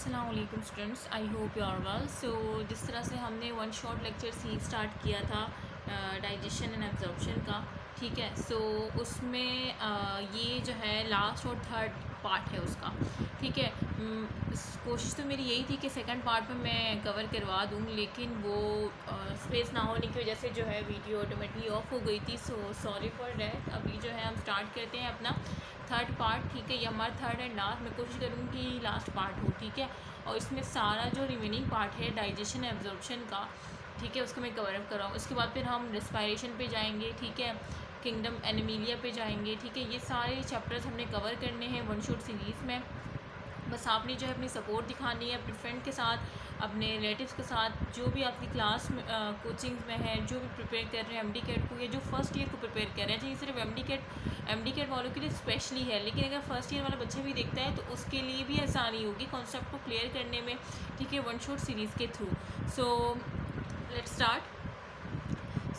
अस्सलाम वालेकुम students, I hope you are well. So जिस तरह से हमने वन शॉट लेक्चर सी स्टार्ट किया था डाइजेशन एंड एब्जॉर्प्शन का, ठीक है। सो उसमें ये जो है लास्ट और थर्ड पार्ट है उसका, ठीक है। कोशिश तो मेरी यही थी कि सेकंड पार्ट में मैं कवर करवा दूँ, लेकिन वो स्पेस ना होने की वजह से जो है वीडियो ऑटोमेटिकली ऑफ हो गई थी। So sorry for that. अभी जो है हम स्टार्ट करते हैं अपना थर्ड पार्ट, ठीक है। ये हमारा थर्ड एंड लास्ट, मैं कोशिश करूँगी कि लास्ट पार्ट हो, ठीक है। और इसमें सारा जो रिमेनिंग पार्ट है डाइजेशन एब्जॉर्प्शन का, ठीक है, उसको मैं कवर अप कराऊँ। उसके बाद फिर हम रेस्पायरेशन पे जाएंगे, ठीक है, किंगडम एनिमीलिया पे जाएंगे, ठीक है। ये सारे चैप्टर्स हमने कवर करने हैं वन शॉट सीरीज़ में। बस आपने जो है अपनी सपोर्ट दिखानी है अपने फ्रेंड के साथ, अपने रिलेटिव्स के साथ, जो भी आपकी क्लास में कोचिंग में है, जो भी प्रिपेयर कर रहे हैं एमडी कैट को, या जो फर्स्ट ईयर को प्रिपेयर कर रहे हैं। चाहिए सिर्फ एमडी कैट वालों के लिए स्पेशली है, लेकिन अगर फर्स्ट ईयर वाला बच्चा भी देखता है तो उसके लिए भी आसानी होगी कॉन्सेप्ट को क्लियर करने में, ठीक है, वन शॉट सीरीज़ के through. So let's start.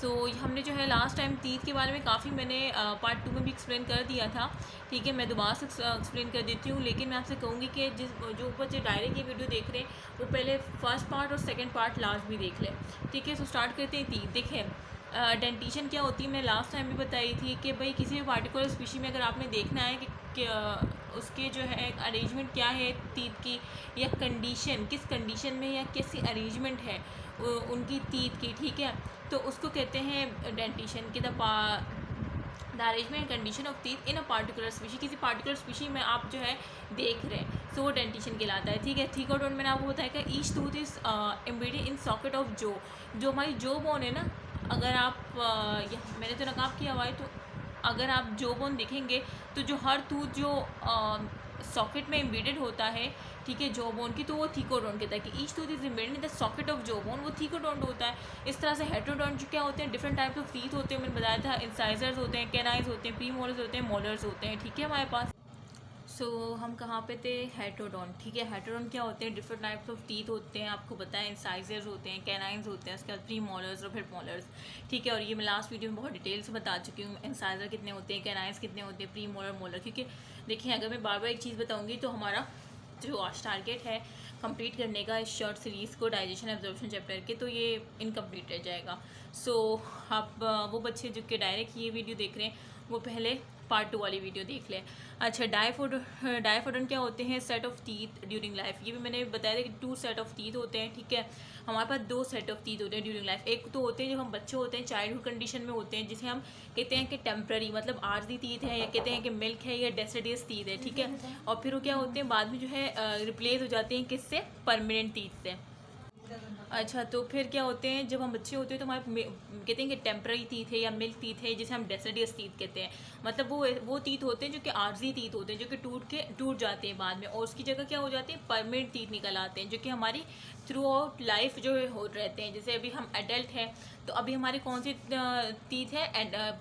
So हमने जो है लास्ट टाइम तीत के बारे में काफ़ी मैंने पार्ट 2 में भी एक्सप्लेन कर दिया था, ठीक है। मैं दोबारा से एक्सप्लेन कर देती हूँ, लेकिन मैं आपसे कहूँगी कि जो बच्चे डायरेक्ट ये वीडियो देख रहे हैं वो पहले फर्स्ट पार्ट और सेकंड पार्ट लास्ट भी देख लें, ठीक है। सो स्टार्ट करते हैं तीत। देखें डेंटिशन क्या होती है, मैं लास्ट टाइम भी बताई थी कि भाई किसी भी पार्टिकुलर स्पीशी में अगर आपने देखना है कि उसके जो है अरेंजमेंट क्या है तीत की, या कंडीशन किस कंडीशन में या कैसी अरेंजमेंट है उनकी तीत की, ठीक है, तो उसको कहते हैं डेंटिशन की the arrangement condition of teeth in a particular species. किसी पार्टिकुलर स्पीशी में आप जो है देख रहे हैं, सो वो डेंटिशन कहलाता है, ठीक है। थीकोडोन मैंने आपको बताया कि each tooth is embedded in socket of जो हमारी जो बोन है ना, अगर आप मैंने तो नकाब किया हुआ है, तो अगर आप जो बोन देखेंगे तो जो हर टूथ जो सॉकेट में एम्बेडेड होता है, ठीक है, जो बोन की, तो वो थीकोडोन कहता है कि each tooth is embedded in the socket of जो बोन, वो थीकोडोन होता है। इस तरह से हेटेरोडोन जो क्या होते हैं, डिफरेंट टाइप्स ऑफ टीथ होते हैं। मैंने बताया था इंसाइजर्स होते हैं, कैनाइज होते हैं, प्रीमोलर्स होते हैं, मोलर्स होते हैं, ठीक है हमारे पास। सो हम कहाँ पे थे, हेटेरोडोन, ठीक है। हेटेरोडोन क्या होते हैं, डिफरेंट टाइप्स ऑफ टीथ होते हैं, आपको बताया इंसाइजर्स होते हैं, कैनाइन्स होते हैं, उसके बाद प्री मोलर्स और फिर मोलर्स, ठीक है। और ये मैं लास्ट वीडियो में बहुत डिटेल से बता चुकी हूँ, इंसाइजर कितने होते हैं, कैनाइन्स कितने होते हैं, प्री मोलर मोलर, क्योंकि देखिए अगर मैं बार बार एक चीज़ बताऊँगी तो हमारा जो आज टारगेट है कंप्लीट करने का इस शॉर्ट सीरीज़ को डाइजेशन एब्जॉर्प्शन चैप्टर के, तो ये इनकम्प्लीट रह जाएगा। सो आप वो बच्चे जो कि डायरेक्ट ये वीडियो देख रहे हैं वो पहले पार्ट 2 वाली वीडियो देख लें। अच्छा, डायफोडोन क्या होते हैं, set of teeth during life. ये भी मैंने बताया था कि 2 सेट ऑफ टीथ होते हैं, ठीक है। हमारे पास 2 सेट ऑफ टीथ होते हैं ड्यूरिंग लाइफ। एक तो होते हैं जब हम बच्चे होते हैं, चाइल्डहुड कंडीशन में होते हैं, जिसे हम कहते हैं कि टेम्प्ररी, मतलब आर्जी टीथ है, या कहते हैं कि मिल्क है, या डेसिडियस टीथ है, ठीक है। और फिर वो क्या होते हैं बाद में जो है रिप्लेस हो जाते हैं किससे, परमानेंट टीथ से। अच्छा, तो फिर क्या होते हैं जब हम बच्चे होते हैं तो हमारे कहते हैं कि टेम्पररी टीथ है या मिल्क टीथ है, जिसे हम डेसिडियस टीथ कहते हैं। मतलब वो टीथ होते हैं जो कि आर्जी टीथ होते हैं, जो कि टूट जाते हैं बाद में, और उसकी जगह क्या हो जाते हैं, परमानेंट टीथ निकल आते हैं, जो कि हमारी थ्रू आउट लाइफ जो है हो रहते हैं। जैसे अभी हम एडल्ट हैं तो अभी हमारे कौन सी टीथ है,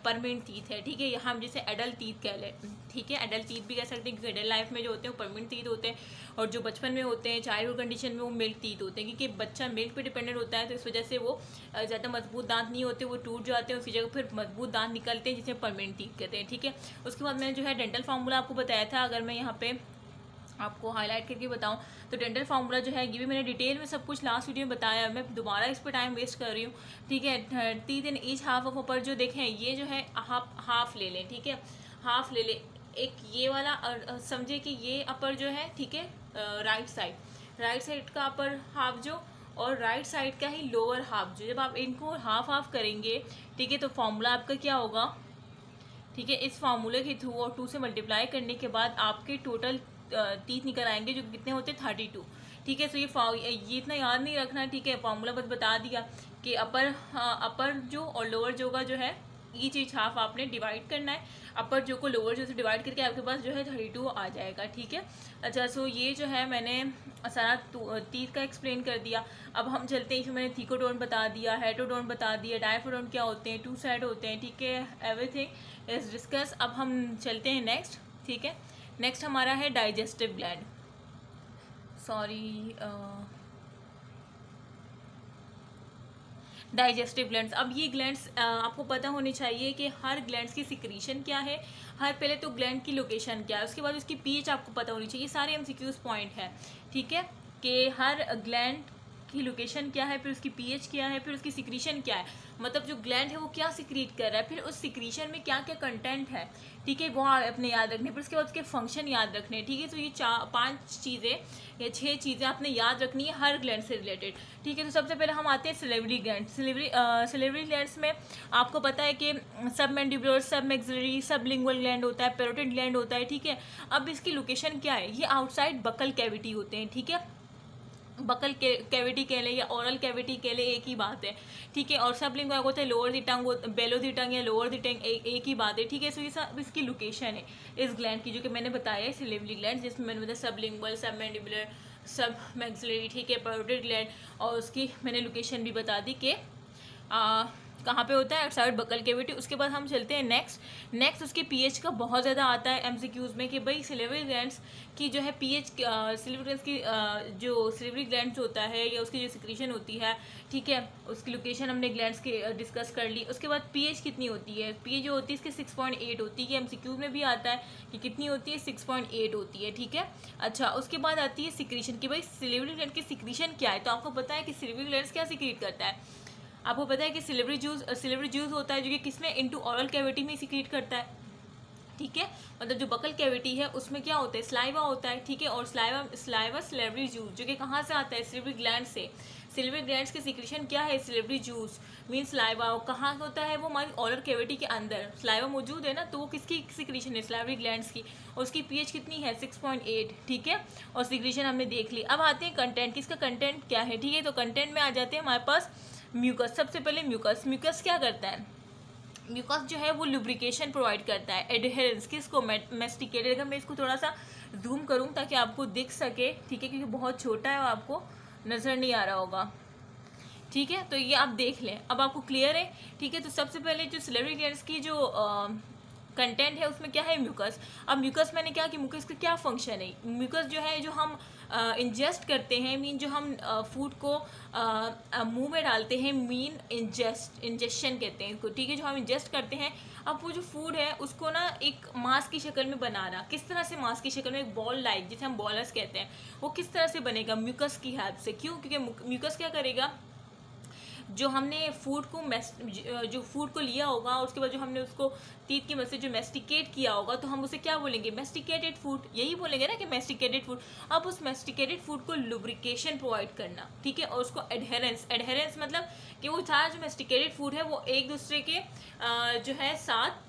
परमानेंट टीथ है, ठीक है। हम जिसे एडल्ट टीथ कह लें, ठीक है, एडल्ट टीथ भी कह सकते हैं, क्योंकि एडल्ट लाइफ में जो होते हैं वो परमानेंट टीथ होते हैं, और जो बचपन में होते हैं चाइल्डहुड कंडीशन में वो मिल्क टीथ होते हैं, क्योंकि बच्चा मिल्क पे डिपेंडेंट होता है, तो इस वजह से वो ज़्यादा मजबूत दांत नहीं होते, वो टूट जाते हैं, उसकी जगह फिर मजबूत दांत निकलते हैं, जिसे परमानेंट टीथ कहते हैं, ठीक है। उसके बाद मैंने जो है डेंटल फार्मूला आपको बताया था, अगर मैं यहाँ पे आपको हाईलाइट करके बताऊं तो डेंटल फार्मूला जो है ये भी मैंने डिटेल में सब कुछ लास्ट वीडियो में बताया है, मैं दोबारा इस पर टाइम वेस्ट कर रही हूँ, ठीक है। Teeth in each half of upper, जो देखें ये जो है हाफ ले लें, ठीक है, हाफ ले लें। एक ये वाला और समझे कि ये अपर जो है, ठीक है, राइट साइड का अपर हाफ जो, और राइट साइड का ही लोअर हाफ जो, जब आप इनको हाफ हाफ करेंगे, ठीक है, तो फॉर्मूला आपका क्या होगा, ठीक है। इस फार्मूले के थ्रू और 2 से मल्टीप्लाई करने के बाद आपके टोटल टीथ निकल आएंगे, जो कितने होते हैं 32, ठीक है। सो ये इतना याद नहीं रखना, ठीक है, फार्मूला बस बता दिया कि अपर जो और लोअर जो का जो है ईच हाफ आपने डिवाइड करना है, अपर जो को लोअर जो से डिवाइड करके आपके पास जो है 32 आ जाएगा, ठीक है। अच्छा, सो ये जो है मैंने सारा टीथ का एक्सप्लेन कर दिया। अब हम चलते हैं, फिर मैंने थीकोडोन बता दिया, हेटोडोन बता दिया, डायफोडोन क्या होते हैं, 2 साइड होते हैं, ठीक है, एवरीथिंग इज डिस्कस। अब हम चलते हैं नेक्स्ट, ठीक है। नेक्स्ट हमारा है digestive gland, sorry, digestive glands. अब ये ग्लैंड्स आपको पता होनी चाहिए कि हर ग्लैंड्स की सिक्रीशन क्या है, हर पहले तो ग्लैंड की लोकेशन क्या है, उसके बाद उसकी पीएच आपको पता होनी चाहिए, सारे एमसीक्यूज पॉइंट है, ठीक है। कि हर ग्लैंड की लोकेशन क्या है, फिर उसकी पीएच क्या है, फिर उसकी सिक्रीशन क्या है, मतलब जो ग्लैंड है वो क्या सिक्रीट कर रहा है, फिर उस सिक्रीशन में क्या क्या कंटेंट है, ठीक है, वो अपने याद रखने, फिर उसके बाद उसके फंक्शन याद रखने, ठीक है। तो ये 5 चीज़ें या 6 चीज़ें आपने याद रखनी है हर ग्लैंड से रिलेटेड, ठीक है। तो सबसे पहले हम आते हैं सिलेवरी ग्लैंड। सिलेवरी ग्लैंड्स में आपको पता है कि सब मैंडिबुलर, सब मैक्सिलरी, सब लिंगुअल ग्लैंड होता है, पैरोटिड ग्लैंड होता है, ठीक है। अब इसकी लोकेशन क्या है, ये आउटसाइड बकल कैविटी होते हैं, ठीक है। बकल कैविटी कह लें या ओरल कैविटी कह लें, एक ही बात है, ठीक है। और सब लिंगुअल होता है lower the tongue, bellow the tongue या लोअर द टंग, एक ही बात है, ठीक है। सो ये सब इसकी लोकेशन है इस ग्लैंड की, जो कि मैंने बताया है सिलेवरी ग्लैंड, जिसमें मैंने बताया सब लिंगुअल, सब मैंडिबुलर, सब मैक्सिलरी, ठीक है, पैरोटिड ग्लैंड, और उसकी मैंने लोकेशन भी बता दी कि कहाँ पे होता है, आउटसाइड बकल कैविटी। उसके बाद हम चलते हैं नेक्स्ट उसके पीएच का बहुत ज़्यादा आता है एमसीक्यूज़ में कि भाई सिलेवरी ग्लैंड्स की जो है पीएच, सिलेवरी ग्लैंड्स की जो सिलेवरी ग्लैंड्स होता है या उसकी जो सिक्रीशन होती है, ठीक है, उसकी लोकेशन हमने ग्लैंड्स के डिस्कस कर ली। उसके बाद पीएच कितनी होती है, पीएच जो होती है इसके 6.8 होती है, एमसीक्यू में भी आता है कि कितनी होती है, 6.8 होती है, ठीक है। अच्छा, उसके बाद आती है सिक्रीशन कि भाई सिलेवरी ग्लैंड की सिक्रीशन क्या है। तो आपको पता है कि सिलेवरी ग्लैंड्स क्या सिक्रीट करता है, आपको पता है कि सिलेवरी जूस होता है जो कि किसमें, इनटू ओरल कैविटी में सिक्रीट करता है, ठीक है। मतलब जो बकल कैविटी है उसमें क्या होता है, स्लाइवा होता है, ठीक है। और स्लाइवा सिलेवरी जूस जो कि कहाँ से आता है, सिलेवरी ग्लैंड से। सिलेवरी ग्लैंड्स की सिक्रीशन क्या है, सिलेवरी जूस मीन स्लाइवा, कहाँ होता है वो, हमारी ओरल कैविटी के अंदर स्लाइवा मौजूद है ना, तो वो किसकी सिक्रीशन है, सिलेवरी ग्लैंड्स की, और उसकी पीएच कितनी है, 6.8, ठीक है। और सिक्रीशन हमने देख ली। अब आते हैं कंटेंट, किसका कंटेंट क्या है, ठीक है। तो कंटेंट में आ जाते हैं हमारे पास म्यूकस। सबसे पहले म्यूकस क्या करता है, म्यूकस जो है वो लुब्रिकेशन प्रोवाइड करता है, एडहेरेंस किसको, मेस्टिकेटेड। अगर मैं इसको थोड़ा सा जूम करूँ ताकि आपको दिख सके, ठीक है, क्योंकि बहुत छोटा है और आपको नज़र नहीं आ रहा होगा, ठीक है। तो ये आप देख लें, अब आपको क्लियर है, ठीक है। तो सबसे पहले जो सिलेवरी ग्लैंड्स की जो कंटेंट है उसमें क्या है, म्यूकस। अब म्यूकस मैंने क्या कि म्यूकस का क्या फंक्शन है, म्यूकस जो है जो हम इंजेस्ट करते हैं, मीन जो हम फूड को मुंह में डालते हैं, मीन इंजेक्शन कहते हैं इसको, ठीक है, जो हम इंजेस्ट करते हैं। अब वो जो फूड है उसको ना एक मांस की शक्ल में बनाना, किस तरह से मांस की शक्ल में, एक बॉल लाइक जिसे हम बॉलस कहते हैं, वो किस तरह से बनेगा, म्यूकस की हेल्प से। क्यों, क्योंकि म्यूकस क्या करेगा, जो हमने फूड को लिया होगा, उसके बाद जो हमने उसको टीथ की मदद से जो मेस्टिकेट किया होगा, तो हम उसे क्या बोलेंगे, मेस्टिकेटेड फूड, यही बोलेंगे ना कि मेस्टिकेटेड फूड। अब उस मेस्टिकेटेड फूड को लुब्रिकेशन प्रोवाइड करना, ठीक है, और उसको एडहेरेंस मतलब कि वो सारा जो मेस्टिकेटेड फूड है वो एक दूसरे के जो है साथ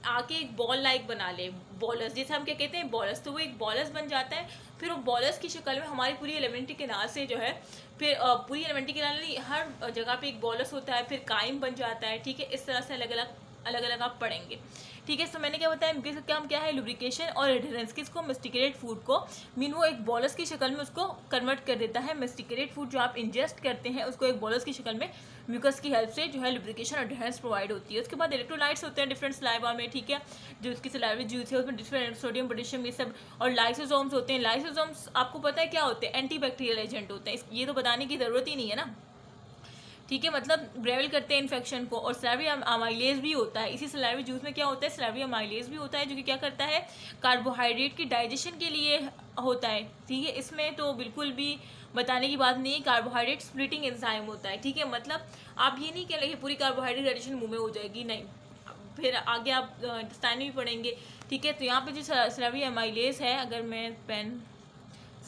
आके एक बॉल लाइक बना ले, बॉलस, जैसे हम क्या कहते हैं बॉलस, तो वो एक बॉलस बन जाता है। फिर वो बॉलस की शक्ल में हमारी पूरी एलिमेंट्री कैनाल से जो है, फिर पूरी एलिमेंट्री कैनाल हर जगह पे एक बॉलस होता है, फिर काइम बन जाता है, ठीक है। इस तरह से अलग अलग आप पढ़ेंगे, ठीक है। तो मैंने क्या बताया, इनके काम क्या है, लुब्रिकेशन और एडहेरेंस, किसको, मेस्टिकेटेड फूड को, मीन वो एक बॉलस की शक्ल में उसको कन्वर्ट कर देता है। मेस्टिकेटेड फूड जो आप इंजेस्ट करते हैं उसको एक बॉलस की शक्ल में म्यूकस की हेल्प से जो है लुब्रिकेशन और एडहेरेंस प्रोवाइड होती है। उसके बाद इलेक्ट्रोलाइट्स होते हैं डिफरेंट सलाइवा में, ठीक है, जो उसकी सलाइवा जूस है उसमें डिफरेंट सोडियम, पोटेशियम, ये सब, और लाइसोसोम्स होते हैं। लाइसोसोम्स आपको पता है क्या होते हैं, एंटीबैक्टीरियल एजेंट होते हैं, ये तो बताने की ज़रूरत ही नहीं है ना, ठीक है, मतलब ब्रेवल करते हैं इन्फेक्शन को। और सलाइवरी अमाइलेज भी होता है, इसी सलाइवरी जूस में क्या होता है, सलाइवरी अमाइलेज भी होता है, जो कि क्या करता है, कार्बोहाइड्रेट की डाइजेशन के लिए होता है, ठीक है। इसमें तो बिल्कुल भी बताने की बात नहीं है, कार्बोहाइड्रेट स्प्लिटिंग एंजाइम होता है, ठीक है। मतलब आप ये नहीं कह रहे कि पूरी कार्बोहाइड्रेट डाइजेशन मुँह में हो जाएगी, नहीं, फिर आगे आप इंटेस्टाइन भी पढ़ेंगे, ठीक है। तो यहाँ पे जो सलाइवरी अमाइलेज है, अगर मैं पेन,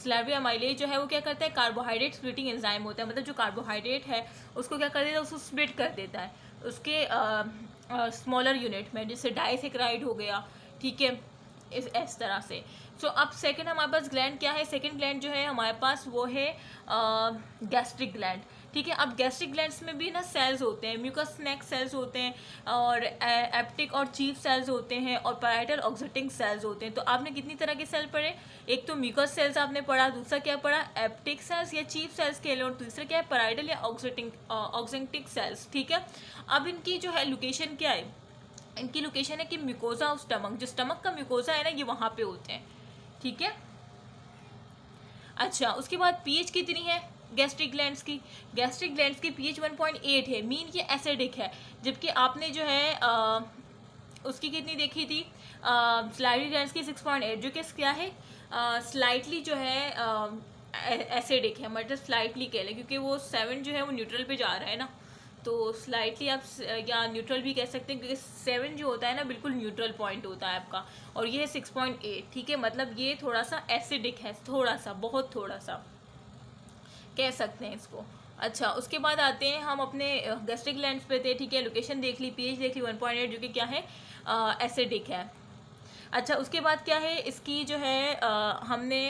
सलाइवरी अमाइलेज जो है वो क्या करता है, कार्बोहाइड्रेट स्प्लिटिंग एंजाइम होता है, मतलब जो कार्बोहाइड्रेट है उसको क्या कर देता है, उसको स्प्लिट कर देता है उसके स्मॉलर यूनिट में, जैसे डाइसेक्राइड हो गया, ठीक है, इस तरह से। सो अब सेकंड हमारे पास ग्लैंड क्या है, सेकंड ग्लैंड जो है हमारे पास वो है गैस्ट्रिक ग्लैंड, ठीक है। अब गैस्ट्रिक ग्लैंड्स में भी ना सेल्स होते हैं, म्यूकस नेक सेल्स होते हैं, और एप्टिक और चीफ सेल्स होते हैं, और पैराइटल ऑक्सीटिंग सेल्स होते हैं। तो आपने कितनी तरह के सेल पढ़े, एक तो म्यूकस सेल्स आपने पढ़ा, दूसरा क्या पढ़ा, एप्टिक सेल्स या चीफ सेल्स के लिए, और दूसरा क्या है, पैराइटल या ऑक्सीटिंग सेल्स, ठीक है। अब इनकी जो है लोकेशन क्या है, इनकी लोकेशन है कि म्यूकोजा ऑफ स्टमक, जो स्टमक का म्यूकोजा है ना, ये वहाँ पे होते हैं, ठीक है। अच्छा, उसके बाद पीएच कितनी है गैस्ट्रिक ग्लैंड्स की पीएच 1.8 है, मीन ये एसिडिक है। जबकि आपने जो है उसकी कितनी देखी थी, स्लाइवरी ग्लैंड्स की 6.8, जो कि क्या है, स्लाइटली जो है एसिडिक है, मतलब स्लाइटली कह लें, क्योंकि वो 7 जो है वो न्यूट्रल पे जा रहा है ना, तो स्लाइटली आप या न्यूट्रल भी कह सकते हैं, क्योंकि 7 जो होता है ना बिल्कुल न्यूट्रल पॉइंट होता है आपका, और ये है 6.8, ठीक है, मतलब ये थोड़ा सा एसिडिक है, थोड़ा सा, बहुत थोड़ा सा कह सकते हैं इसको। अच्छा, उसके बाद आते हैं हम अपने गैस्ट्रिक ग्लैंड्स पे थे, ठीक है, लोकेशन देख ली, पीएच देख ली 1.8, जो कि क्या है, एसिडिक है। अच्छा, उसके बाद क्या है इसकी जो है हमने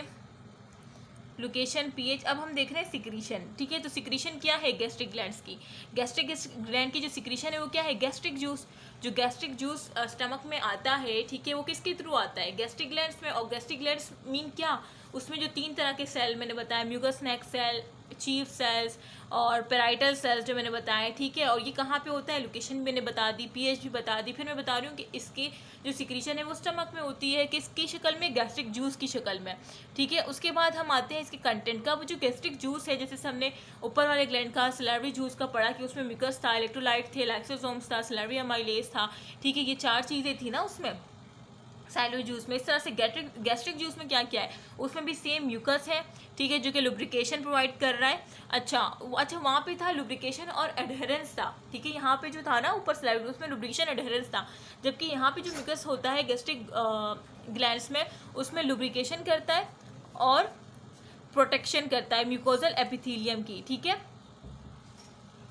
लोकेशन, पीएच, अब हम देख रहे हैं सिक्रीशन, ठीक है। तो सिक्रीशन क्या है गैस्ट्रिक ग्लैंड्स की, गैस्ट्रिक ग्लैंड की जो सिक्रीशन है वो क्या है, गैस्ट्रिक जूस। जो गैस्ट्रिक जूस स्टमक में आता है, ठीक है, वो किसके थ्रू आता है, गैस्ट्रिक ग्लैंड्स में। और गैस्ट्रिक ग्लैंड्स मीन क्या, उसमें जो 3 तरह के सेल मैंने बताया, म्यूकस नेक सेल, चीफ सेल्स और पेराइटल सेल्स जो मैंने बताया, ठीक है। और ये कहाँ पे होता है, लोकेशन मैंने बता दी, पीएच भी बता दी। फिर मैं बता रही हूँ कि इसकी जो सिक्रीशन है वो स्टमक में होती है, किसकी शक्ल में, गैस्ट्रिक जूस की शक्ल में, ठीक है। उसके बाद हम आते हैं इसके कंटेंट का। वो जो गैस्ट्रिक जूस है, जैसे हमने ऊपर वाले ग्लैंड का सैलिवरी जूस का पढ़ा कि उसमें म्यूकस था, इलेक्ट्रोलाइट थे, लाइसोसोम्स था, सैलिवरी अमाइलेज था, ठीक है, ये 4 चीज़ें थी ना उसमें सैलिवरी जूस में। इस तरह से गैस्ट्रिक जूस में क्या क्या है, उसमें भी सेम म्यूकस है, ठीक है, जो कि लुब्रिकेशन प्रोवाइड कर रहा है। अच्छा वहाँ पे था लुब्रिकेशन और एडहेरेंस था, ठीक है, यहाँ पे जो था ना ऊपर सैलिवरी जूस में लुब्रिकेशन एडहेरेंस था, जबकि यहाँ पे जो म्यूकस होता है गैस्ट्रिक ग्लैंड्स में, उसमें लुब्रिकेशन करता है और प्रोटेक्शन करता है म्यूकोजल एपिथेलियम की, ठीक है,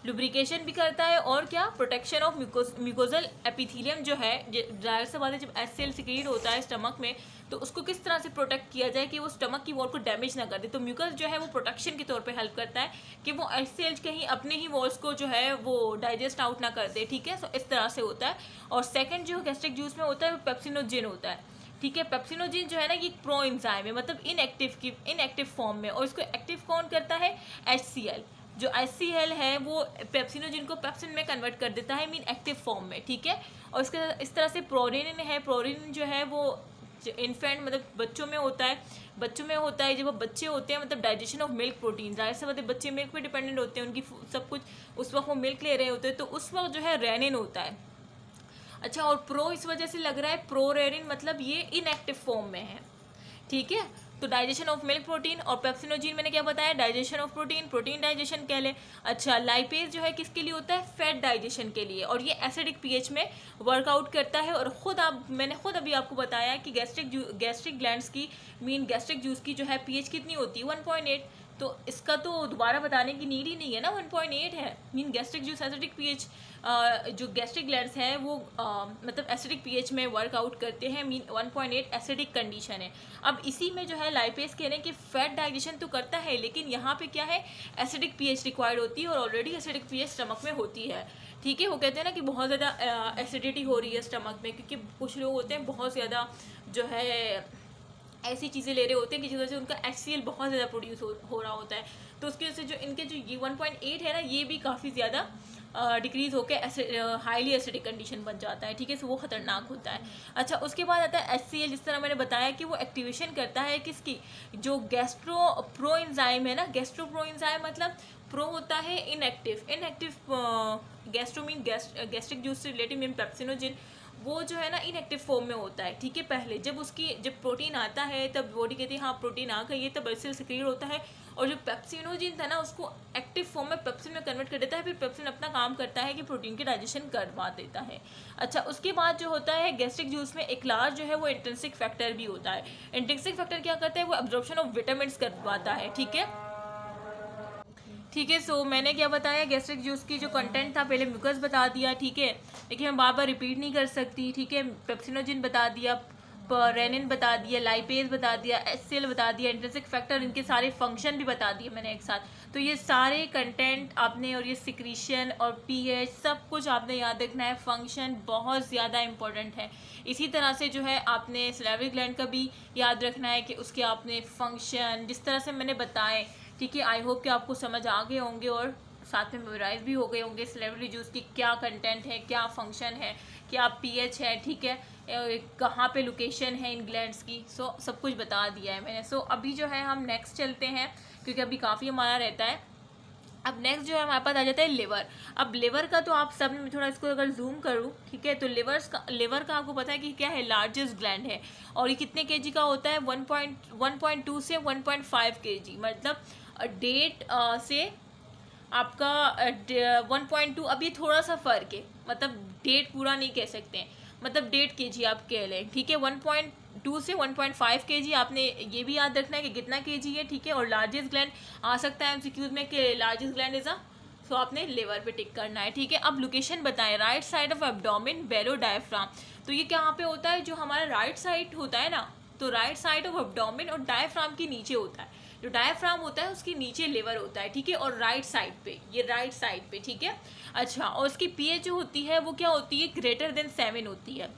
लुब्रिकेशन भी करता है और क्या, प्रोटेक्शन ऑफ म्यूकोजल एपिथेलियम जो है। जाहिर सी बात है, जब एचसीएल सिक्रीट होता है स्टमक में, तो उसको किस तरह से प्रोटेक्ट किया जाए कि वो स्टमक की वॉल को डैमेज ना कर दे। तो म्यूकस जो है वो प्रोटेक्शन के तौर पे हेल्प करता है कि वो एचसीएल कहीं अपने ही वॉल्स को जो है वो डाइजेस्ट आउट ना कर दे, ठीक है। सो इस तरह से होता है। और सेकेंड जो गैस्ट्रिक जूस में होता है वो पेप्सिनोजेन होता है, ठीक है। पेप्सिनोजेन जो है ना ये प्रो एंजाइम है, मतलब इनएक्टिव फॉर्म में, और इसको एक्टिव कौन करता है, HCl। जो HCl है वो पेप्सिनोजेन को पेप्सिन में कन्वर्ट कर देता है, मीन एक्टिव फॉर्म में, ठीक है। और इसके इस तरह से प्रोरेनिन है, प्रोरेनिन जो है वो इन्फेंट मतलब बच्चों में होता है, जब वो बच्चे होते हैं, मतलब डाइजेशन ऑफ मिल्क प्रोटीन, जाहिर से मतलब बच्चे मिल्क पे डिपेंडेंट होते हैं, उनकी सब कुछ उस वक्त वो मिल्क ले रहे होते हैं, तो उस वक्त जो है रेनिन होता है। अच्छा, और प्रो इस वजह से लग रहा है, प्रोरेनिन मतलब ये इनएक्टिव फॉर्म में है, ठीक है। तो डाइजेशन ऑफ मिल्क प्रोटीन, और पेप्सिनोजेन मैंने क्या बताया, डाइजेशन ऑफ प्रोटीन डाइजेशन कह लें। अच्छा, लाइपेज जो है किसके लिए होता है, फैट डाइजेशन के लिए, और ये एसिडिक पीएच में वर्कआउट करता है। और मैंने खुद अभी आपको बताया कि गैस्ट्रिक ग्लैंड्स की मीन गैस्ट्रिक जूस की जो है पीएच कितनी होती है, 1.8। तो इसका तो दोबारा बताने की नीड ही नहीं है ना, 1.8 है, mean gastric juice acidic pH, जो गैस्ट्रिक ग्लैंड्स हैं वो मतलब एसिडिक पीएच में वर्कआउट करते हैं, मीन 1.8 एसिडिक कंडीशन है। अब इसी में जो है लाइपेज कह रहे हैं कि फैट डाइजेशन तो करता है, लेकिन यहाँ पे क्या है, एसिडिक पीएच रिक्वायर्ड होती है, और ऑलरेडी एसिडिक पीएच स्टमक में होती है, ठीक है। वो कहते हैं ना कि बहुत ज़्यादा एसिडिटी हो रही है स्टमक में, क्योंकि कुछ लोग होते हैं बहुत ज़्यादा जो है ऐसी चीज़ें ले रहे होते हैं कि जिस वजह से उनका HCl बहुत ज़्यादा प्रोड्यूस हो रहा होता है, तो उसकी वजह से जो इनके जो ये 1.8 है ना, ये भी काफ़ी ज़्यादा डिक्रीज़ होकर हाईली एसिडिक कंडीशन बन जाता है, ठीक है। सो वो ख़तरनाक होता है। अच्छा, उसके बाद आता है HCl, जिस तरह मैंने बताया कि वो एक्टिवेशन करता है किसकी, जो प्रो एंजाइम है ना, प्रो एंजाइम मतलब प्रो होता है इनएक्टिव गैस्ट्रोमीन गैस्ट्रिक जूस से रिलेटिव मीन पेप्सिनोजेन, वो जो है ना इनएक्टिव फॉर्म में होता है, ठीक है। पहले जब प्रोटीन आता है तब बॉडी कहती है हाँ प्रोटीन आ गई है, तब एचसीएल सिक्रीट होता है, और जो पेप्सिनोजेन था ना उसको एक्टिव फॉर्म में पेप्सिन में कन्वर्ट कर देता है, फिर पेप्सिन अपना काम करता है कि प्रोटीन की डाइजेशन करवा देता है। अच्छा, उसके बाद जो होता है गैस्ट्रिक जूस में एक लार्ज जो है वो इंट्रिंसिक फैक्टर भी होता है। इंट्रिंसिक फैक्टर क्या करता है, वो एब्जॉर्प्शन ऑफ विटामिन करवाता है, ठीक है। ठीक है, सो मैंने क्या बताया, गैस्ट्रिक जूस की जो कंटेंट था, पहले म्यूकस बता दिया, ठीक है, लेकिन मैं बार बार रिपीट नहीं कर सकती, ठीक है। पेप्सिनोजेन बता दिया, रेनिन बता दिया, लाइपेज बता दिया, HCl बता दिया, इंट्रिंसिक फैक्टर, इनके सारे फंक्शन भी बता दिए मैंने एक साथ। तो ये सारे कंटेंट आपने, और ये सिक्रीशन और पीएच सब कुछ आपने याद रखना है, फंक्शन बहुत ज़्यादा इंपॉर्टेंट है। इसी तरह से जो है आपने सैलिवरी ग्लैंड का भी याद रखना है कि उसके आपने फंक्शन जिस तरह से मैंने बताए, ठीक है। आई होप कि आपको समझ आ गए होंगे और साथ में मेमोराइज भी हो गए होंगे सैलिवरी जूस की क्या कंटेंट है, क्या फंक्शन है, क्या पीएच है, ठीक है, कहाँ पे लोकेशन है इन ग्लैंड्स की। सो सब कुछ बता दिया है मैंने। सो अभी जो है हम नेक्स्ट चलते हैं, क्योंकि अभी काफ़ी हमारा रहता है। अब नेक्स्ट जो है हमारे पास आ जाता है लिवर। अब लिवर का तो आप सब में थोड़ा इसको अगर जूम करूँ, ठीक है, तो लिवर का आपको पता है कि क्या है, लार्जेस्ट ग्लैंड है, और ये कितने केजी का होता है, 1.2 से 1.5 केजी, मतलब डेट से आपका 1.2, अब ये थोड़ा सा फर्क है, मतलब डेट पूरा नहीं कह सकते हैं, मतलब 1.5 केजी आप कह लें, ठीक है। 1.2 से 1.5 केजी, आपने ये भी याद रखना है कि कितना केजी है, ठीक है। और लार्जेस्ट ग्लैंड आ सकता है एमसीक्यूज में कि लार्जेस्ट ग्लैंड इज सो आपने लिवर पे टिक करना है, ठीक है। अब लोकेशन बताएं, right side of abdomen below diaphragm, तो ये कहाँ पे होता है, जो हमारा राइट साइड होता है ना, तो राइट साइड ऑफ एब्डोमेन और डायफ्राम के नीचे होता है, जो डायफ्राम होता है उसके नीचे लिवर होता है, ठीक है, और राइट साइड पे, ये राइट साइड पे, ठीक है। अच्छा, और उसकी पीएच जो होती है वो क्या होती है, ग्रेटर देन 7 होती है,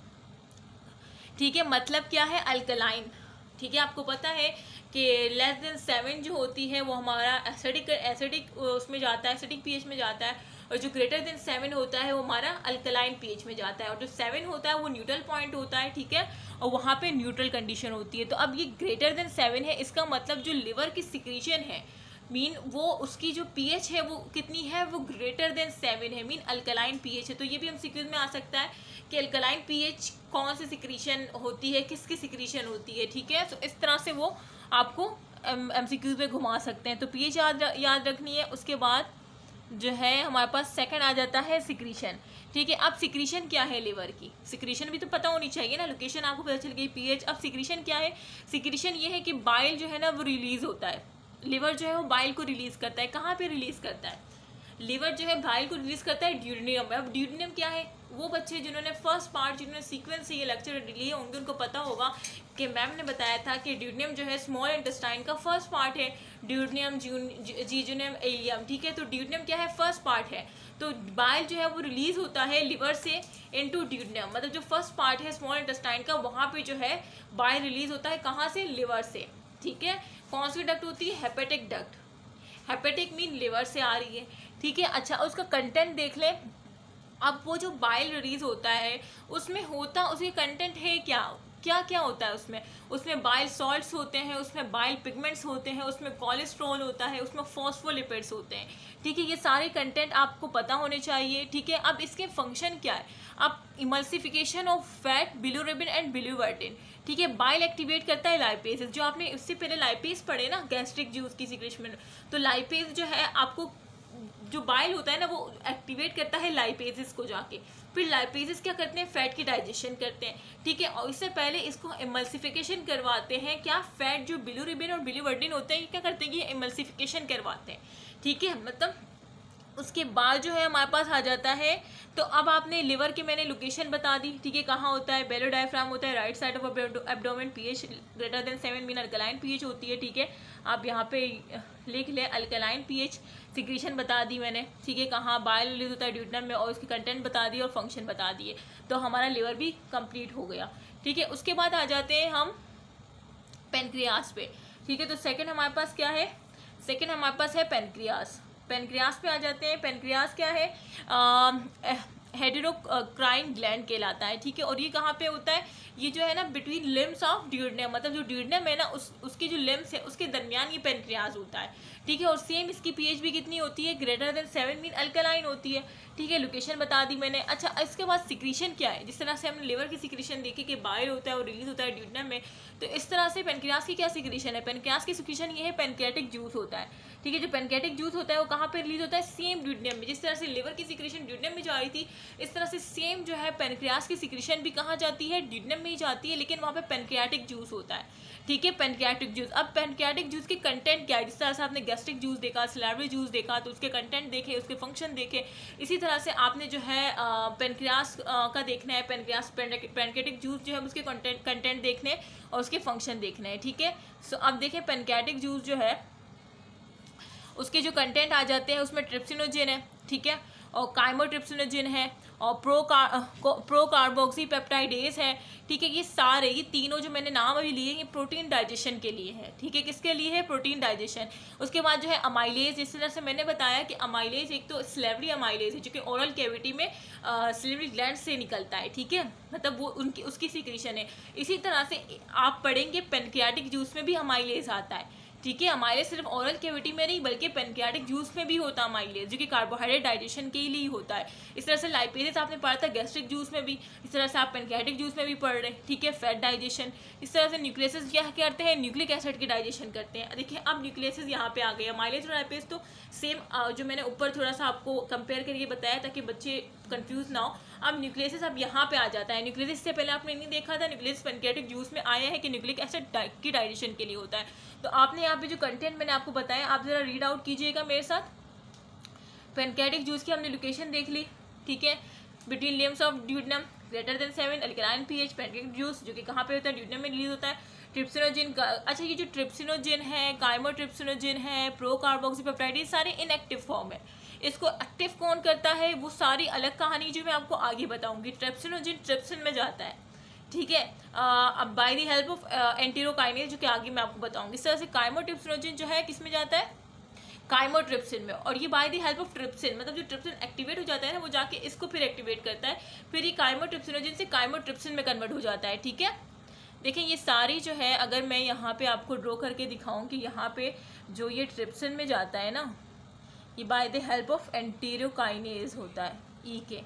ठीक है, मतलब क्या है, अल्कलाइन, ठीक है। आपको पता है कि लेस देन 7 जो होती है वो हमारा एसिडिक उसमें जाता है, एसिडिक पीएच में जाता है, और जो ग्रेटर देन 7 होता है वो हमारा अल्कलाइन पीएच में जाता है, और जो 7 होता है वो न्यूट्रल पॉइंट होता है, ठीक है, और वहाँ पे न्यूट्रल कंडीशन होती है। तो अब ये ग्रेटर देन 7 है, इसका मतलब जो लिवर की सिक्रीशन है, मीन वो उसकी जो पीएच है वो कितनी है, वो ग्रेटर देन 7 है, मीन अल्कलाइन पीएच है। तो ये भी हम सिक्रीज में आ सकता है कि अल्कलाइन पीएच कौन सी सिक्रीशन होती है, किसकी सिक्रीशन होती है, ठीक है। तो इस तरह से वो आपको एमसीक्यूज में घुमा सकते हैं। तो पीएच याद रखनी है। उसके बाद जो है हमारे पास सेकंड आ जाता है सिक्रीशन, ठीक है। अब सिक्रीशन क्या है लिवर की, सिक्रीशन भी तो पता होनी चाहिए ना, लोकेशन आपको पता चल गई, पीएच। अब सिक्रीशन क्या है, सिक्रीशन ये है कि बाइल जो है ना वो रिलीज होता है, लिवर जो है वो बाइल को रिलीज करता है, कहाँ पे रिलीज करता है, लिवर जो है बाइल को रिलीज करता है ड्यूडेनियम में। अब ड्यूडेनियम क्या है, वो बच्चे जिन्होंने फर्स्ट पार्ट, जिन्होंने सीक्वेंस से ये लेक्चर लिए होंगे उनको पता होगा कि मैम ने बताया था कि ड्यूडेनियम जो है स्मॉल इंटेस्टाइन का फर्स्ट पार्ट है, ड्यूडेनियम जीजुनियम एलियम, ठीक है। तो ड्यूडेनियम क्या है, फर्स्ट पार्ट है, तो बाइल जो है वो रिलीज होता है लिवर से इनटू ड्यूडेनियम, मतलब जो फर्स्ट पार्ट है स्मॉल इंटेस्टाइन का, वहाँ पे जो है बाइल रिलीज होता है, कहाँ से, लिवर से, ठीक है। कौन सी डक्ट होती है, hepatic duct, hepatic mean liver से आ रही है, ठीक है। अच्छा, उसका कंटेंट देख ले। अब वो जो बाइल रिलीज होता है उसमें होता, उसके कंटेंट है क्या क्या क्या होता है उसमें, उसमें बाइल सॉल्ट्स होते हैं, उसमें बाइल पिगमेंट्स होते हैं, उसमें कोलेस्ट्रॉल होता है, उसमें फॉस्फोलिपिड्स होते हैं, ठीक है। ये सारे कंटेंट आपको पता होने चाहिए, ठीक है। अब इसके फंक्शन क्या है, अब emulsification of fat, bilirubin and biliverdin, ठीक है। बाइल एक्टिवेट करता है लाइपेज, जो आपने इससे पहले लाइपेज पढ़े ना गैस्ट्रिक जूस की सिक्रेशन में, तो लाइपेज जो है आपको, जो बाइल होता है ना वो एक्टिवेट करता है लाइपेजेस को जाके, फिर लाइपेजेस क्या करते हैं, फैट की डाइजेशन करते हैं, ठीक है। और इससे पहले इसको इमल्सिफिकेशन करवाते हैं, क्या, फैट जो बिलिरुबिन और बिलिवर्टिन होते हैं ये क्या करते हैं, ये इमल्सिफिकेशन करवाते हैं, ठीक है। मतलब उसके बाद जो है हमारे पास आ जाता है, तो अब आपने लिवर की मैंने लोकेशन बता दी, ठीक है, कहाँ होता है, बेलो डायफ्राम होता है, right side of abdomen, pH greater than 7 mean alkaline pH होती है, ठीक है। आप यहाँ पे लिख ले अल्कलाइन पीएच, सिक्रीशन बता दी मैंने, ठीक है, कहाँ बाइल रिलीज होता है ड्यूडेनम में, और उसकी कंटेंट बता दी और फंक्शन बता दिए, तो हमारा लिवर भी कंप्लीट हो गया, ठीक है। उसके बाद आ जाते हैं हम पेनक्रियास पे, ठीक है। तो सेकंड हमारे पास क्या है, सेकंड हमारे पास है पेनक्रियास, पेनक्रियास पे आ जाते हैं। पेनक्रियास क्या है, हेटेरोक्राइन ग्लैंड कहलाता है, ठीक है। और ये कहाँ पे होता है, ये जो है ना बिटवीन लिम्स ऑफ ड्यूडेनम, मतलब जो ड्यूडेनम है ना उसकी जो लिम्स है उसके दरमियान ये पेनक्रियास होता है, ठीक है। और सेम इसकी पीएच भी कितनी होती है, ग्रेटर देन 7 मीन अल्कलाइन होती है, ठीक है। लोकेशन बता दी मैंने। अच्छा, इसके बाद सिक्रीशन क्या है, जिस तरह से हमने लिवर की सिक्रीशन देखी कि बाइल होता है और रिलीज होता है ड्यूडेनम में, तो इस तरह से पेनक्रियास की क्या सिक्रीशन है, पेनक्रियास की सिक्रीशन ये है, पेनक्रियाटिक जूस होता है, ठीक है। जो पेनक्रियाटिक जूस होता है वो कहाँ पे रिलीज होता है, सेम ड्यूडेनम में, जिस तरह से लिवर की सिक्रीशन ड्यूडेनम में जा रही थी, इस तरह से सेम जो है पेनक्रियास की सिक्रीशन भी कहाँ जाती है, ड्यूडेनम में ही जाती है, लेकिन वहाँ पे पेनक्रियाटिक जूस होता है, ठीक है, पेनक्रियाटिक जूस। अब पेनक्रियाटिक जूस के कंटेंट क्या है, जिस तरह से आपने गैस्ट्रिक जूस देखा, सिलेवरी जूस देखा, तो उसके कंटेंट देखे, उसके फंक्शन देखे, इसी तरह से आपने जो है पेनक्रियास का देखना है, पेनक्रियास पेनक्रियाटिक जूस जो है उसके कंटेंट देखने और उसके फंक्शन देखने हैं, ठीक है। सो अब देखें पेनक्रियाटिक जूस जो है उसके जो कंटेंट आ जाते हैं उसमें ट्रिप्सिनोजेन है, ठीक है, और काइमोट्रिप्सिनोजेन है, और प्रो कार्बोक्सी पेप्टाइडेज है, ठीक है। ये सारे, ये तीनों जो मैंने नाम अभी लिए ये प्रोटीन डाइजेशन के लिए है, ठीक है। किसके लिए है, प्रोटीन डाइजेशन। उसके बाद जो है अमाइलेज, जिस तरह से मैंने बताया कि अमाइलेज एक तो स्लेवरी अमाइलेज है जो कि ओरल कैविटी में स्लेवरी ग्लैंड से निकलता है, ठीक है, मतलब वो उसकी सिक्रीशन है। इसी तरह से आप पढ़ेंगे पेनक्रियाटिक जूस में भी अमाइलेज आता है, ठीक है। अमाइलेज सिर्फ ओरल कैविटी में नहीं बल्कि पैनक्रियाटिक जूस में भी होता है अमाइलेज, जो कि कार्बोहाइड्रेट डाइजेशन के लिए ही होता है। इस तरह से लाइपेजेस आपने पढ़ा था गैस्ट्रिक जूस में भी, इस तरह से आप पैनक्रियाटिक जूस में भी पढ़ रहे हैं, ठीक है। फैट डाइजेशन, इस तरह से न्यूक्लियसेस क्या करते हैं, न्यूक्लिक एसिड की डाइजेशन करते हैं। देखिए अब न्यूक्लियसेस यहाँ पे आ गए, अमाइलेज और लाइपेज तो सेम, जो मैंने ऊपर थोड़ा सा आपको कंपेयर करके बताया ताकि बच्चे कंफ्यूज ना हो। अब न्यूक्लियस अब यहाँ पे आ जाता है। न्यूक्लियस से पहले आपने नहीं देखा था, न्यूक्लियस पैनक्रियाटिक जूस में आया है कि न्यूक्लिक एसिड की डाइजेशन के लिए होता है। तो आपने यहाँ पे जो कंटेंट मैंने आपको बताया आप जरा रीड आउट कीजिएगा मेरे साथ। पैनक्रियाटिक जूस की हमने लोकेशन देख ली, ठीक है। Between limbs of duodenum greater than 7, alkaline pH. Pancreatic juice जो कि कहाँ पे होता है, ड्यूडेनम में रिलीज होता है। ट्रिप्सिनोजिन का, अच्छा ये जो ट्रिप्सिनोजिन है, काइमोट्रिप्सिनोजिन है, प्रो कार्बोक्सीपेप्टाइड, ये सारे इनएक्टिव फॉर्म है। इसको एक्टिव कौन करता है वो सारी अलग कहानी जो मैं आपको आगे बताऊंगी। ट्रिप्सिनोजिन ट्रिप्सिन में जाता है, ठीक है, अब by the help of enterokinase, जो कि आगे मैं आपको बताऊंगी। इस तरह से काइमोट्रिप्सिनोजिन जो है किस में जाता है, काइमोट्रिप्सिन में, और ये by the help of trypsin, मतलब जो ट्रिप्सिन एक्टिवेट हो जाता है ना वो जाके इसको फिर एक्टिवेट करता है, फिर ये काइमोट्रिप्सिनोजिन से काइमोट्रिप्सिन में कन्वर्ट हो जाता है, ठीक है। देखिए ये सारी जो है अगर मैं यहाँ पे आपको ड्रॉ करके दिखाऊं कि यहाँ पे जो ये ट्रिप्सिन में जाता है ना, ये by the help of enterokinase होता है ई के,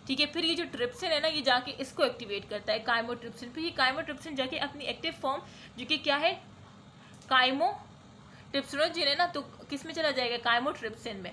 ठीक है। फिर ये जो ट्रिप्सिन है ना ये जाके इसको एक्टिवेट करता है, काइमोट्रिप्सिन। फिर ये काइमोट्रिप्सिन जाके अपनी एक्टिव फॉर्म जो कि क्या है, काइमोट्रिप्सिनोजिन है ना, तो किस में चला जाएगा, काइमोट्रिप्सिन में,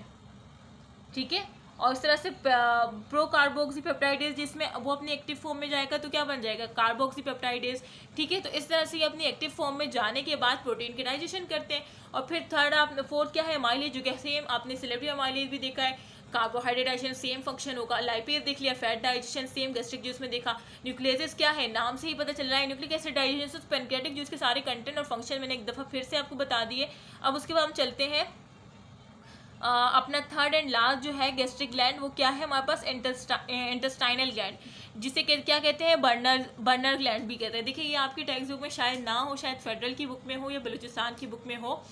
ठीक है। और इस तरह से प्रो कार्बोक्सीपेप्टाइडेज जिसमें वो अपनी एक्टिव फॉर्म में जाएगा तो क्या बन जाएगा, कार्बोक्सीपेप्टाइडेज, ठीक है। तो इस तरह से ये अपनी एक्टिव फॉर्म में जाने के बाद प्रोटीन की डाइजेशन करते हैं। और फिर थर्ड आप फोर्थ क्या है, अमाइलेज, जो कि सेम आपने सिलेक्टिव अमाइलेज भी देखा है। कार्बोहाइड्रेट डाइजेशन सेम फंक्शन होगा, लाइपेज देख लिया, fat digestion same gastric juice में देखा। न्यूक्लियस क्या है, नाम से ही पता चल रहा है, न्यूक्लिक एसिड डाइजेशन। तो पैनक्रियाटिक जूस के सारे कंटेंट और फंक्शन मैंने एक दफ़ा फिर से आपको बता दिए। अब उसके बाद हम चलते हैं अपना थर्ड एंड लास्ट जो है गैस्ट्रिक ग्लैंड, वो क्या है हमारे पास, इंटेस्टाइनल ग्लैंड, जिसे क्या कहते हैं, बर्नर ग्लैंड भी कहते हैं। देखिए ये आपकी टेक्स्ट बुक में शायद ना हो, शायद फेडरल की बुक में हो या बलूचिस्तान की बुक में हो,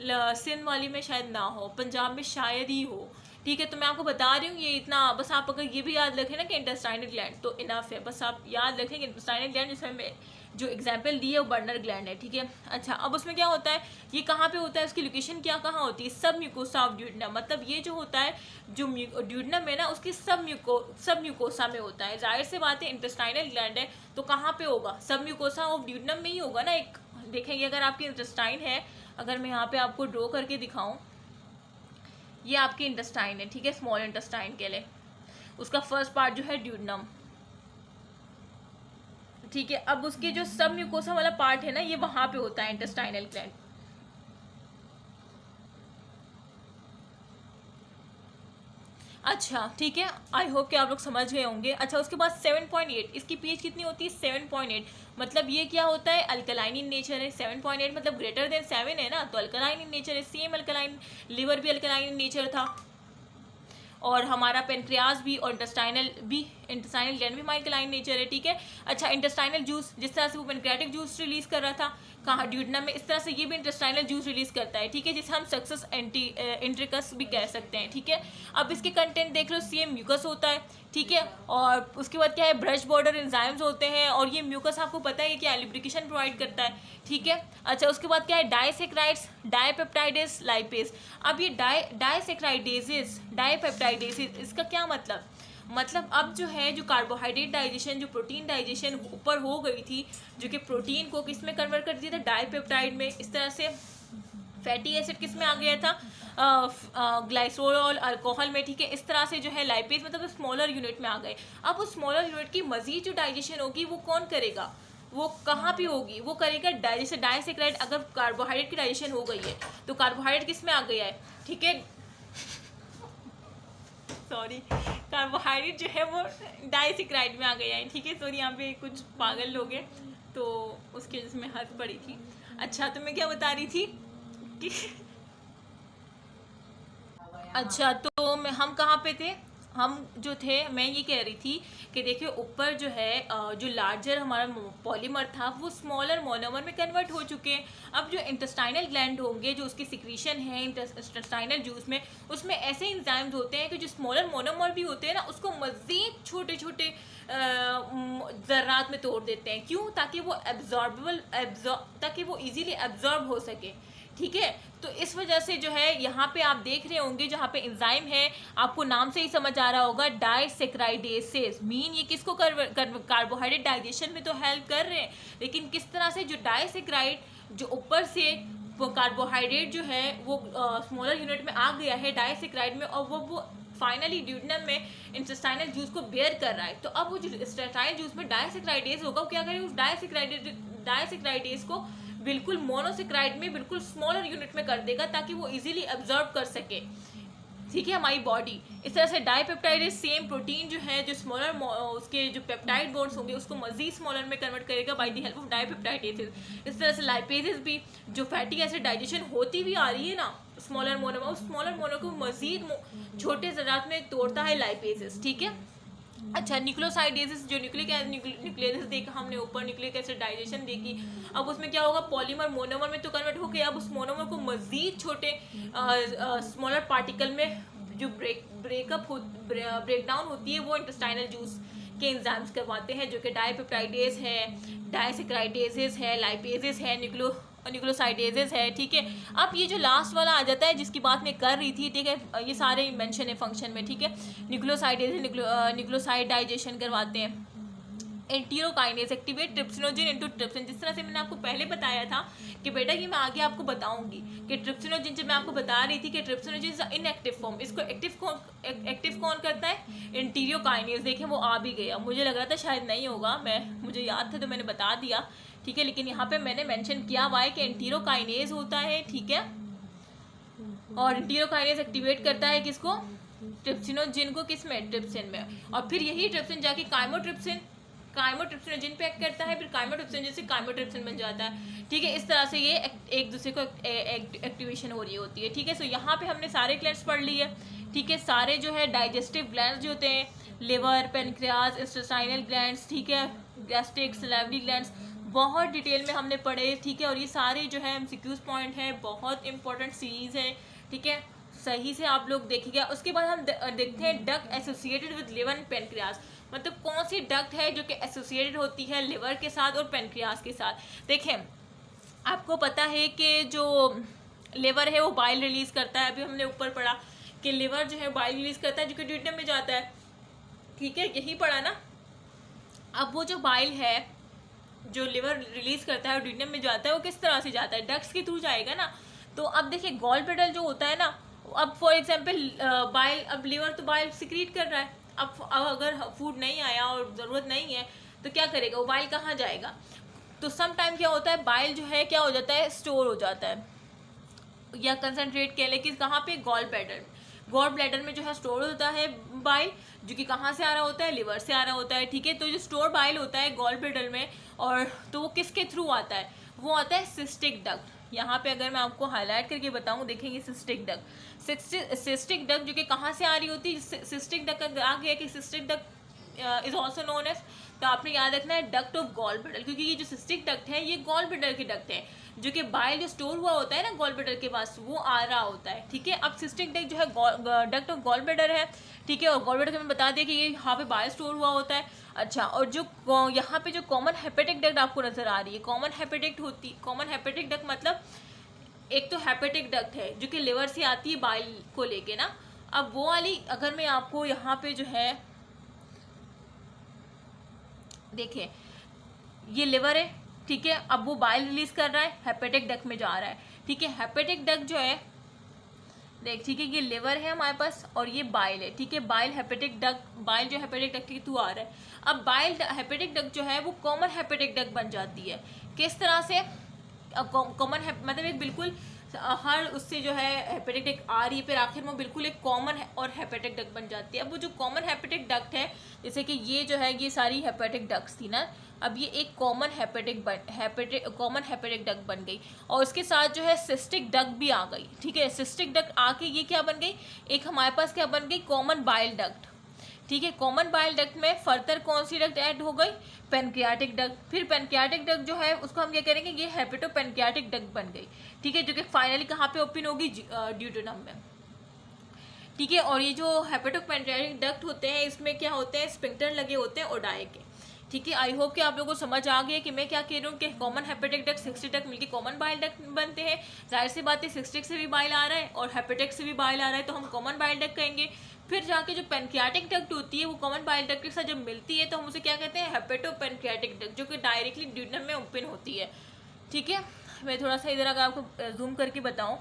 सिंध वाली में शायद ना हो, पंजाब में शायद ही हो, ठीक है। तो मैं आपको बता रही हूँ ये इतना, बस आप अगर ये भी याद रखें ना कि इंटेस्टाइनल ग्लैंड, तो इनफ है, बस आप याद रखें कि इंटेस्टाइनल ग्लैंड जिसमें मैं जो एग्जाम्पल दी है वो बर्नर ग्लैंड है, ठीक है। अच्छा अब उसमें क्या होता है, ये कहाँ पे होता है, उसकी लोकेशन क्या कहाँ होती है, सब म्यूकोसा ऑफ ड्यूडेनम, मतलब ये जो होता है जो ड्यूडेनम है ना उसकी सब म्यूकोसा में होता है। जाहिर से बात है इंटेस्टाइनल ग्लैंड है तो कहाँ पे होगा, सब म्यूकोसा ऑफ ड्यूडेनम में ही होगा ना। एक देखेंगे अगर आपकी इंटेस्टाइन है, अगर मैं यहाँ पे आपको ड्रॉ करके दिखाऊँ, ये आपकी इंटेस्टाइन है, ठीक है, स्मॉल इंटेस्टाइन के लिए उसका फर्स्ट पार्ट जो है ड्यूडेनम, ठीक है। अब उसके जो सब म्यूकोसा वाला पार्ट है ना ये वहां पे होता है इंटेस्टाइनल ग्लैंड। अच्छा ठीक है, आई होप कि आप लोग समझ गए होंगे। अच्छा उसके बाद 7.8, इसकी पीएच कितनी होती है, 7.8, मतलब ये क्या होता है, अल्कलाइन इन नेचर है। 7.8 मतलब ग्रेटर देन 7 है ना, तो अल्कलाइन इन नेचर है। सेम अल्कलाइन, लिवर भी अल्कलाइन इन नेचर था, और हमारा पेनक्रियाज भी, और इंटेस्टाइनल ग्लैंड भी हमारी अल्कलाइन नेचर है, ठीक है। अच्छा इंटेस्टाइनल जूस, जिस तरह से वो पेनक्रियाटिक जूस रिलीज कर रहा था कहाँ, ड्यूडेनम में, इस तरह से ये भी इंटेस्टाइनल जूस रिलीज करता है, ठीक है, जिसे हम सक्सेस इंट्रिकस भी कह सकते हैं, ठीक है। अब इसके कंटेंट देख लो, सेम म्यूकस होता है, ठीक है। और उसके बाद क्या है, ब्रश बॉर्डर एंजाइम्स होते हैं, और ये म्यूकस आपको पता है कि लुब्रिकेशन प्रोवाइड करता है, ठीक है। अच्छा उसके बाद क्या है, डाइसेक्राइड्स, डाइपेप्टाइडेज, लाइपेज। अब ये डाइसेक्राइडेजेस, डाइपेप्टाइडेजेस, इसका क्या मतलब अब जो है जो कार्बोहाइड्रेट डाइजेशन, जो प्रोटीन डाइजेशन ऊपर हो गई थी, जो कि प्रोटीन को किस में कन्वर्ट कर दिया था, डाइपेप्टाइड में। इस तरह से फैटी एसिड किस में आ गया था, ग्लाइसोल अल्कोहल में, ठीक है। इस तरह से जो है लाइपेज मतलब स्मॉलर यूनिट में आ गए। अब उस स्मॉलर यूनिट की मजीद जो डाइजेशन होगी वो कौन करेगा, वो कहाँ पे होगी, वो करेगा जैसे डाइसेक्राइड, अगर कार्बोहाइड्रेट की डाइजेशन हो गई है तो कार्बोहाइड्रेट किस में आ गया है, ठीक है, सॉरी, कार्बोहाइड्रेट जो है वो डाइसेक्राइड में आ गया है, ठीक है। सॉरी यहाँ पे कुछ पागल लोग हैं तो उसके वजह से मैं हंस पड़ी थी। अच्छा तो मैं क्या बता रही थी कि अच्छा तो हम कहाँ पे थे, हम जो थे, मैं ये कह रही थी कि देखिए ऊपर जो है जो लार्जर हमारा पॉलीमर था वो स्मॉलर मोनोमर में कन्वर्ट हो चुके हैं। अब जो इंटेस्टाइनल ग्लैंड होंगे, जो उसकी सिक्रीशन है इंटेस्टाइनल जूस में, उसमें ऐसे एंजाइम्स होते हैं कि जो स्मॉलर मोनोमर भी होते हैं ना उसको मज़ीद छोटे छोटे ज़र्रात में तोड़ देते हैं। क्यों, ताकि वो ताकि वो ईजीली एब्जॉर्ब हो सके, ठीक है। तो इस वजह से जो है यहाँ पे आप देख रहे होंगे जहाँ पे एंजाइम है, आपको नाम से ही समझ आ रहा होगा डाइसेक्राइडेसेस, मीन ये किसको कार्बोहाइड्रेट डाइजेशन में तो हेल्प कर रहे हैं, लेकिन किस तरह से जो डाइसेक्राइड जो ऊपर से कार्बोहाइड्रेट जो है वो स्मॉलर यूनिट में आ गया है डाइसेक्राइड में, और वो फाइनली ड्यूडेनम में इंटेस्टाइनल जूस को बेयर कर रहा है। तो अब वो जो इंटेस्टाइनल जूस में डाइसेक्राइडेज होगा, वो क्या करेगा, उस डाइसेक्राइडेज को बिल्कुल मोनोसेक्राइड में बिल्कुल स्मॉलर यूनिट में कर देगा ताकि वो इजीली एब्जॉर्ब कर सके, ठीक है, हमारी बॉडी। इस तरह से डाइपेप्टाइडेज सेम प्रोटीन जो है जो स्मॉलर उसके जो पेप्टाइड बॉन्ड्स होंगे उसको मजीद स्मॉलर में कन्वर्ट करेगा by the help of dipeptidase. इस तरह से लाइपेजेस भी जो फैटी एसिड डाइजेशन होती भी आ रही है ना स्मॉलर मोनोमर, उस स्मॉलर मोनोमर को मजीद छोटे ज़रात में तोड़ता है लाइपेजेस, ठीक है। अच्छा, न्यूक्लियोसाइडेसिस जो न्यूक्लियोसाइडेसिस देखा हमने ऊपर, न्यूक्लिक एसिड डाइजेशन देखी, अब उसमें क्या होगा, पॉलीमर मोनोमर में तो कन्वर्ट हो गया, अब उस मोनोमर को मजीद छोटे स्मॉलर पार्टिकल में जो ब्रेकडाउन होती है वो इंटेस्टाइनल जूस के एंजाइम्स करवाते हैं, जो कि डाइपेप्टाइडेज है, डाइसेक्राइडेजेस है, लाइपेजेस है, न्यूक्लियोसाइडेजेस है, ठीक है। अब ये जो लास्ट वाला आ जाता है जिसकी बात मैं कर रही थी, ठीक है, ये सारे मेंशन है फंक्शन में, ठीक है। न्यूक्लियोसाइडेज न्यूक्लियोसाइड डाइजेशन करवाते हैं। Enterokinase activate trypsinogen into trypsin, जिस तरह से मैंने आपको पहले बताया था कि बेटा ये मैं आगे आपको बताऊंगी कि ट्रिप्सिनोजिन, जब मैं आपको बता रही थी कि ट्रिप्सिनोजिन इनएक्टिव फॉर्म, इसको एक्टिव कौन करता है, एंटीरोकाइनेज। देखें वो आ भी गया, मुझे लग रहा था शायद नहीं होगा, मुझे याद था तो मैंने बता दिया, ठीक है, लेकिन यहाँ पे मैंने मेंशन किया हुआ है कि एंटीरोकाइनेज होता है, ठीक है, और एंटीरोकाइनेज एक्टिवेट करता है किसको, ट्रिप्सिनोजिन को, किस में, ट्रिप्सिन में, और फिर यही ट्रिप्सिन जाके काइमोट्रिप्सिनोजिन पे एक्ट करता है, फिर काइमोट्रिप्सिन से काइमोट्रिप्सिन बन जाता है, ठीक है। इस तरह से ये एक दूसरे को एक्टिवेशन हो रही होती है, ठीक है। सो यहाँ पे हमने सारे ग्लैंड्स पढ़ लिए, ठीक है, सारे जो है डाइजेस्टिव ग्लैंड्स जो होते हैं, लिवर, पेनक्रियाज, इंटेस्टाइनल ग्लैंड्स, ठीक है, गैस्ट्रिक, सैलिवरी ग्लैंड्स, बहुत डिटेल में हमने पढ़े, ठीक है। और ये सारे जो है एमसीक्यूज पॉइंट है, बहुत इंपॉर्टेंट सीरीज है, ठीक है, सही से आप लोग देखिएगा। उसके बाद हम देखते हैं duct associated with liver and pancreas, मतलब कौन सी डक्ट है जो कि एसोसिएटेड होती है लिवर के साथ और पेनक्रियाज के साथ। देखें, आपको पता है कि जो लिवर है वो बाइल रिलीज करता है, अभी हमने ऊपर पढ़ा कि लिवर जो है बाइल रिलीज करता है जो कि ड्यूडेनम में जाता है, ठीक है, यही पढ़ा ना। अब वो जो बाइल है जो लिवर रिलीज करता है और ड्यूडेनम में जाता है, वो किस तरह से जाता है, डक्ट्स के थ्रू जाएगा ना। तो अब देखिए गॉल ब्लैडर जो होता है ना, अब फॉर एग्जांपल बाइल, अब लिवर तो बाइल सिक्रीट कर रहा है, अब अगर फूड नहीं आया और ज़रूरत नहीं है तो क्या करेगा, वो बाइल कहाँ जाएगा। तो सम टाइम क्या होता है, बाइल जो है क्या हो जाता है, स्टोर हो जाता है, या कंसनट्रेट कह लें कि कहाँ पे, गॉल ब्लैडर में जो है स्टोर होता है बाइल, जो कि कहाँ से आ रहा होता है, लिवर से आ रहा होता है, ठीक है। तो जो स्टोर बाइल होता है गॉल ब्लैडर में, और तो वो किसके थ्रू आता है, वो आता है सिस्टिक डक्ट। यहाँ पे अगर मैं आपको हाईलाइट करके बताऊँ, देखेंगे सिस्टिक डक्ट जो कि कहाँ से आ रही होती है, सिस्टिक डक्ट आ गया कि cystic duct is also known as, तो आपने याद रखना है डक्ट ऑफ गॉल ब्लैडर, क्योंकि ये जो सिस्टिक डक्ट है ये गॉल ब्लैडर की डक्ट है, जो कि बाइल जो स्टोर हुआ होता है ना गॉल ब्लैडर के पास, वो आ रहा होता है, ठीक है। अब सिस्टिक डक्ट जो है डक्ट ऑफ गॉल ब्लैडर है, ठीक है, और गॉल ब्लैडर को मैं बता दें कि ये यहाँ पे बाइल स्टोर हुआ होता है। अच्छा, और जो यहाँ पे जो कॉमन हेपेटिक डक्ट आपको नजर आ रही है, कॉमन हेपेटिक डक्ट मतलब एक तो हेपेटिक डक्ट है जो कि लिवर से आती है बाइल को लेके ना। अब वो वाली अगर मैं आपको यहाँ पे जो है देखिए, ये लिवर है, ठीक है, अब वो बाइल रिलीज कर रहा है, हेपेटिक डक्ट में जा रहा है, ठीक है। हेपेटिक डक्ट जो है देख, ठीक है, ये लिवर है हमारे पास और ये बाइल है, ठीक है, बाइल जो हेपेटिक डक्ट के थ्रू आ रहा है। अब बाइल हेपेटिक डक्ट जो है वो कॉमन हेपेटिक डक्ट बन जाती है, किस तरह से, कॉमन मतलब एक बिल्कुल हर उससे जो है हेपेटिक डक्ट आ रही है, फिर आखिर में बिल्कुल एक कॉमन और हेपेटिक डक्ट बन जाती है। अब वो जो कॉमन हेपेटिक डक्ट है, जैसे कि ये जो है ये सारी हेपेटिक डक्ट्स थी ना, अब ये एक कॉमन हेपेटिक डक्ट बन गई, और उसके साथ जो है सिस्टिक डक्ट भी आ गई, ठीक है। सिस्टिक डक्ट आके ये क्या बन गई, एक हमारे पास क्या बन गई, कॉमन बाइल डक्ट, ठीक है। कॉमन बाइल डक्ट में फर्दर कौन सी डक्ट ऐड हो गई, पेनक्रियाटिक डक्ट। फिर पेनक्रियाटिक डक्ट जो है उसको हम क्या करेंगे, ये हेपेटोपेनक्रियाटिक डक्ट बन गई, ठीक है, जो कि फाइनली कहाँ पे ओपन होगी, ड्यूडेनम में, ठीक है। और ये जो हेपेटोपेनक्रियाटिक डक्ट होते हैं इसमें क्या होते हैं, स्फिंक्टर लगे होते हैं ओडाई के, ठीक है, आई होप कि आप लोगों को समझ आ गया कि मैं क्या कह रही हूँ कि common hepatic duct, cystic duct मिलकर कॉमन बाइल डक्ट बनते हैं। जाहिर सी बात है सिस्टिक से भी बाइल आ रहा है और हेपेटिक से भी बाइल आ रहा है, तो हम कॉमन बाइल डक्ट कहेंगे। फिर जाके जो पेनक्रियाटिक डक्ट होती है वो कॉमन बाइल डक्ट के साथ जब मिलती है तो हम उसे क्या कहते हैं, हेपेटो पेनक्रियाटिक डक्ट, जो कि डायरेक्टली ड्यूडेनम में ओपन होती है। ठीक है, मैं थोड़ा सा इधर अगर आपको जूम करके बताऊँ,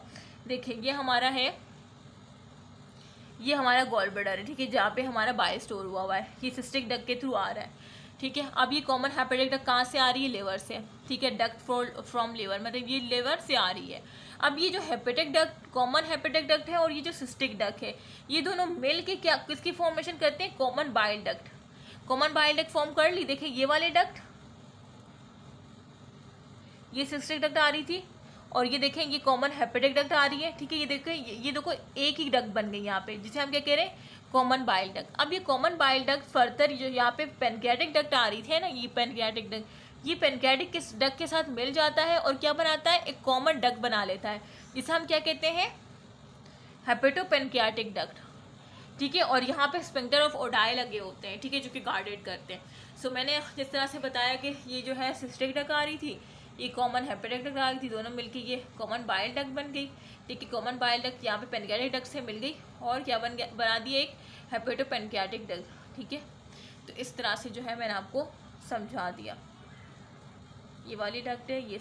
देखिए ये हमारा है, ये हमारा गॉल ब्लैडर है। ठीक है, जहाँ पे हमारा बाइल स्टोर हुआ है, ये सिस्टिक डक्ट के थ्रू आ रहा है। ठीक है, अब ये कॉमन हेपेटिक डक्ट कहाँ से आ रही है, लिवर से। ठीक है, डक्ट फ्रॉम लिवर, मतलब ये लिवर से आ रही है। अब ये जो hepatic duct, common hepatic duct है और ये जो सिस्टिक डक्ट है, ये दोनों मिल के क्या किसकी फॉर्मेशन करते हैं, common bile duct. Common bile duct form कर ली। देखिए ये वाले डक्ट, ये सिस्टिक डक्ट आ रही थी और ये देखें ये कॉमन हेपेटिक डक्ट आ रही है। ठीक है, ये देखो ये देखो एक ही डक्ट बन गई यहाँ पे, जिसे हम क्या कह रहे हैं, कॉमन बाइल डक्ट। अब ये कॉमन बाइल डक्ट फर्दर जो यहाँ पे पेनक्रियाटिक डक्ट आ रही थी ना, ये पेनक्रियाटिक डक्ट, ये पेनक्रियाटिक के डक्ट के साथ मिल जाता है और क्या बनाता है, एक कॉमन डक्ट बना लेता है, जिसे हम क्या कहते हैं, हेपेटो पेनक्रियाटिक डक्ट। ठीक है, और यहाँ पे स्फिंक्टर ऑफ ओडाई लगे होते हैं। ठीक है, जो कि गार्डेड करते हैं। सो मैंने जिस तरह से बताया कि ये जो है सिस्टिक डक्ट आ रही थी, ये कॉमन हेपेटिक डक्ट आ रही थी, दोनों मिलके ये कॉमन बाइल डक्ट बन गई। ठीक है, कॉमन बाइल डक्ट यहाँ पे पेनक्रियाटिक डक्ट से मिल गई और क्या बना दिया, एक हेपेटो पेनक्रियाटिक डक्ट। ठीक है, तो इस तरह से जो है मैंने आपको समझा दिया। ये वाली डक्ट है, ये